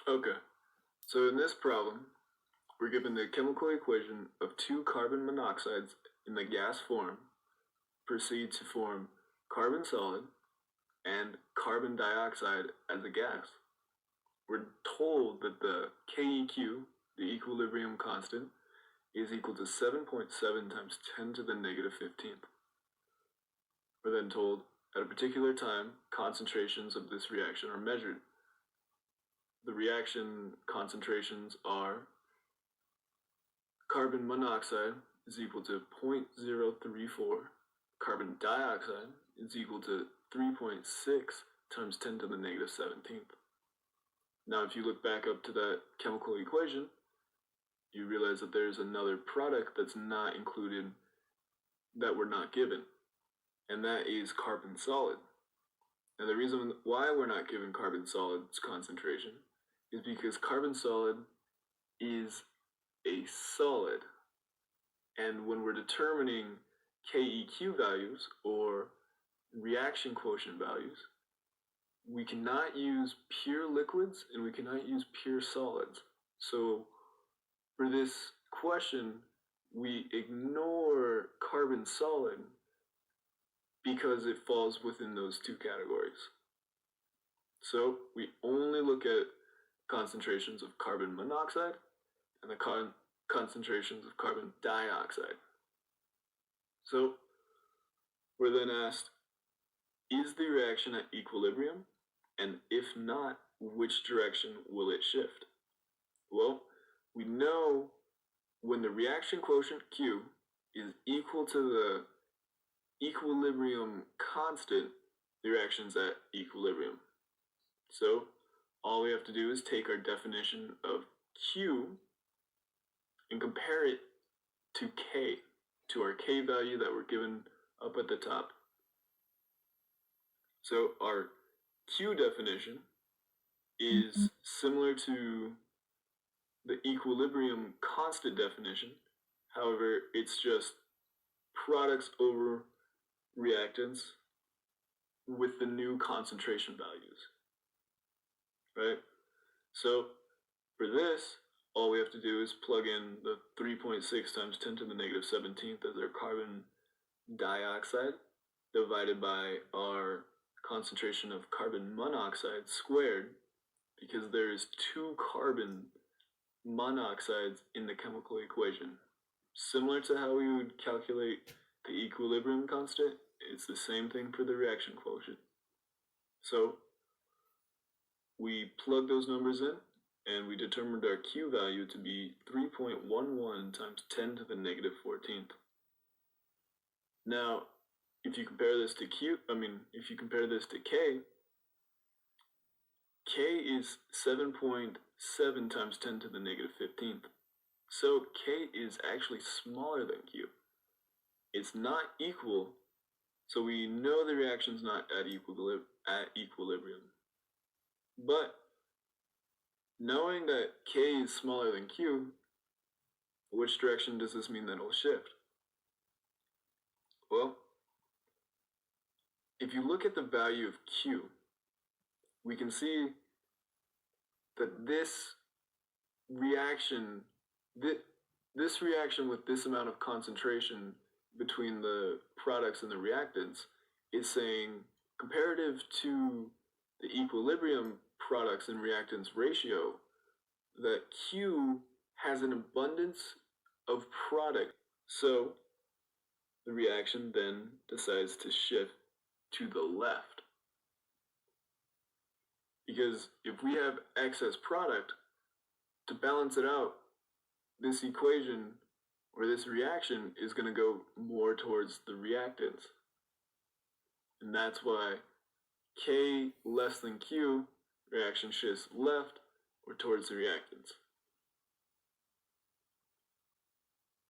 Okay, so in this problem, we're given the chemical equation of two carbon monoxides in the gas form proceed to form carbon solid and carbon dioxide as a gas. We're told that the KEQ, the equilibrium constant, is equal to 7.7 times 10 to the negative 15th. We're then told at a particular time, concentrations of this reaction are measured. The reaction concentrations are carbon monoxide is equal to 0.034, carbon dioxide is equal to 3.6 times 10 to the negative 17th. Now, if you look back up to that chemical equation, you realize that there's another product that's not included, that we're not given, and that is carbon solid. Now, the reason why we're not given carbon solid's concentration is because carbon solid is a solid, and when we're determining KEQ values, or reaction quotient values, we cannot use pure liquids and we cannot use pure solids. So for this question, we ignore carbon solid because it falls within those two categories. So we only look at concentrations of carbon monoxide and the concentrations of carbon dioxide. So we're then asked, is the reaction at equilibrium? And if not, which direction will it shift? Well, we know when the reaction quotient Q is equal to the equilibrium constant, the reaction's at equilibrium. So all we have to do is take our definition of Q and compare it to K, to our K value that we're given up at the top. So our Q definition is similar to the equilibrium constant definition. However, it's just products over reactants with the new concentration values, right? So for this, all we have to do is plug in the 3.6 times 10 to the negative 17th as our carbon dioxide divided by our concentration of carbon monoxide squared, because there is two carbon monoxides in the chemical equation. Similar to how we would calculate the equilibrium constant, it's the same thing for the reaction quotient. So we plug those numbers in, and we determined our Q value to be 3.11 times 10 to the negative 14th. Now, if you compare this to K, K is 7.7 times 10 to the negative 15th. So K is actually smaller than Q. It's not equal, so we know the reaction's not at equilibrium. But knowing that K is smaller than Q, which direction does this mean that it'll shift? Well, if you look at the value of Q, we can see that this reaction with this amount of concentration between the products and the reactants is saying, comparative to the equilibrium products and reactants ratio, that Q has an abundance of product. So the reaction then decides to shift to the left. Because if we have excess product, to balance it out, this equation or this reaction is going to go more towards the reactants. And that's why K less than Q, reaction shifts left or towards the reactants.